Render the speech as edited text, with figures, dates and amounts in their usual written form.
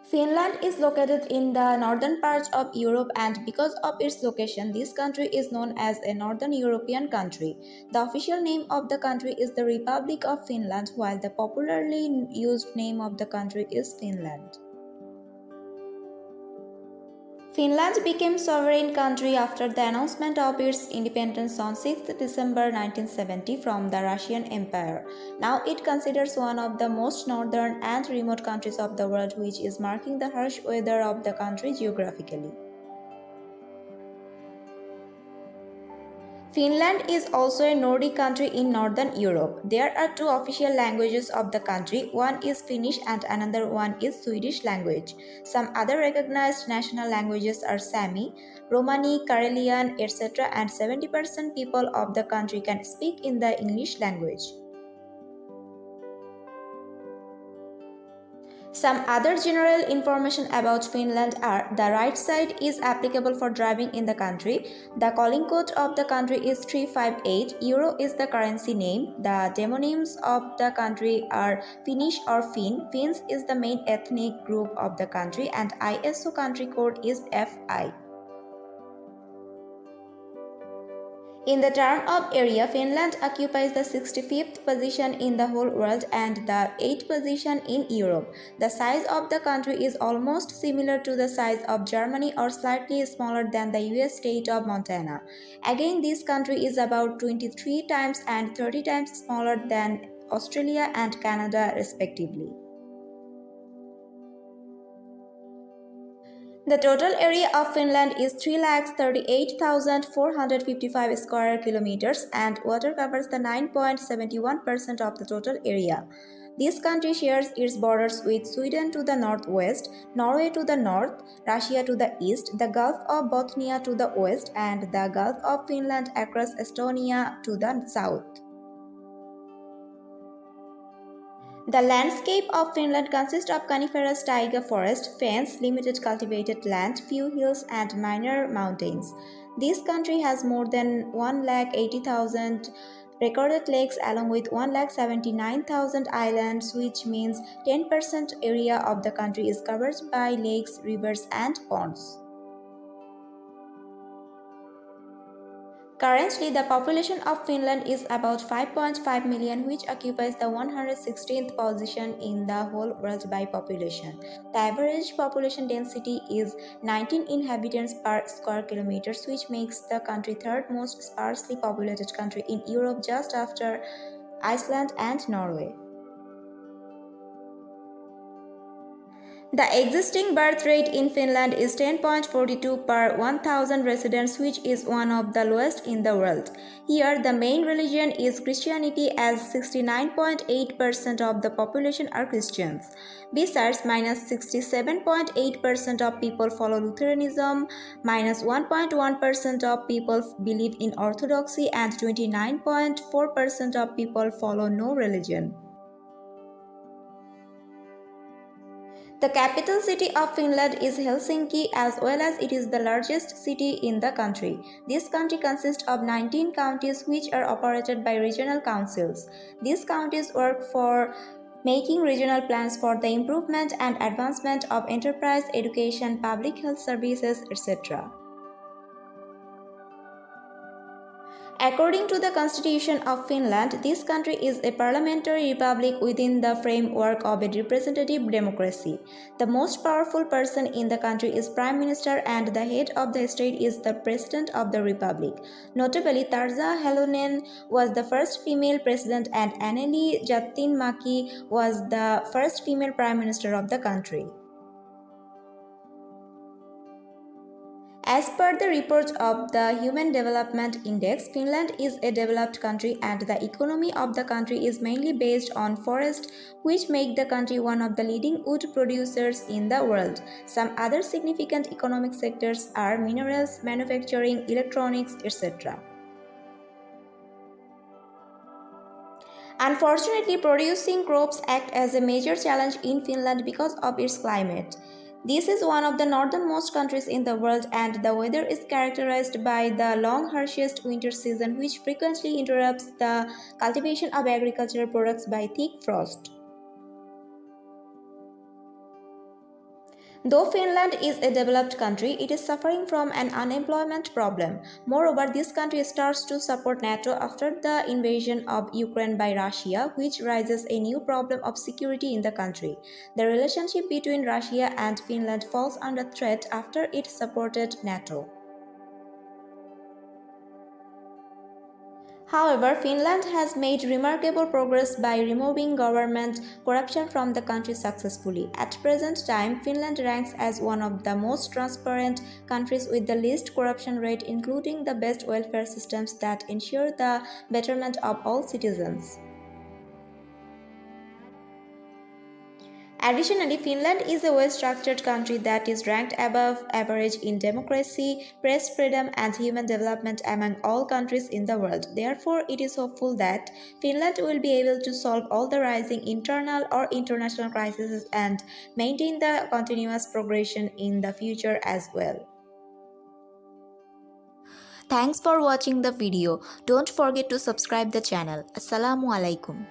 Finland is located in the northern part of Europe, and because of its location, this country is known as a Northern European country. The official name of the country is the Republic of Finland, while the popularly used name of the country is Finland. Finland became sovereign country after the announcement of its independence on 6th December 1970 from the Russian Empire. Now it considers one of the most northern and remote countries of the world, which is marking the harsh weather of the country geographically. Finland is also a Nordic country in Northern Europe. There are two official languages of the country. One is Finnish and another one is Swedish language. Some other recognized national languages are Sami, Romani, Karelian, etc. and 70% people of the country can speak in the English language. Some other general information about Finland are: the right side is applicable for driving in the country. The calling code of the country is 358. Euro is the currency name. The demonyms of the country are Finnish or Finn. Finns is the main ethnic group of the country, and ISO country code is FI. In the term of area, Finland occupies the 65th position in the whole world and the 8th position in Europe. The size of the country is almost similar to the size of Germany or slightly smaller than the US state of Montana. Again, this country is about 23 times and 30 times smaller than Australia and Canada respectively. The total area of Finland is 3,38,455 square kilometers, and water covers the 9.71% of the total area. This country shares its borders with Sweden to the northwest, Norway to the north, Russia to the east, the Gulf of Bothnia to the west, and the Gulf of Finland across Estonia to the south. The landscape of Finland consists of coniferous taiga forest, fens, limited cultivated land, few hills and minor mountains. This country has more than 180,000 recorded lakes along with 179,000 islands, which means 10% area of the country is covered by lakes, rivers and ponds. Currently, the population of Finland is about 5.5 million, which occupies the 116th position in the whole world by population. The average population density is 19 inhabitants per square kilometers, which makes the country third most sparsely populated country in Europe, just after Iceland and Norway. The existing birth rate in Finland is 10.42 per 1,000 residents, which is one of the lowest in the world. Here, the main religion is Christianity, as 69.8% of the population are Christians. Besides, minus 67.8% of people follow Lutheranism, minus 1.1% of people believe in Orthodoxy, and 29.4% of people follow no religion. The capital city of Finland is Helsinki, as well as it is the largest city in the country. This country consists of 19 counties which are operated by regional councils. These counties work for making regional plans for the improvement and advancement of enterprise, education, public health services, etc. According to the Constitution of Finland, this country is a parliamentary republic within the framework of a representative democracy. The most powerful person in the country is Prime Minister, and the head of the state is the President of the Republic. Notably, Tarja Halonen was the first female president and Anneli Jattinmäki was the first female Prime Minister of the country. As per the report of the Human Development Index, Finland is a developed country and the economy of the country is mainly based on forests, which make the country one of the leading wood producers in the world. Some other significant economic sectors are minerals, manufacturing, electronics, etc. Unfortunately, producing crops act as a major challenge in Finland because of its climate. This is one of the northernmost countries in the world, and the weather is characterized by the long, harshest winter season, which frequently interrupts the cultivation of agricultural products by thick frost. Though Finland is a developed country, it is suffering from an unemployment problem. Moreover, this country starts to support NATO after the invasion of Ukraine by Russia, which raises a new problem of security in the country. The relationship between Russia and Finland falls under threat after it supported NATO. However, Finland has made remarkable progress by removing government corruption from the country successfully. At present time, Finland ranks as one of the most transparent countries with the least corruption rate, including the best welfare systems that ensure the betterment of all citizens. Additionally, Finland is a well-structured country that is ranked above average in democracy, press freedom, and human development among all countries in the world. Therefore, it is hopeful that Finland will be able to solve all the rising internal or international crises and maintain the continuous progression in the future as well. Thanks for watching the video. Don't forget to subscribe the channel. Assalamu alaikum.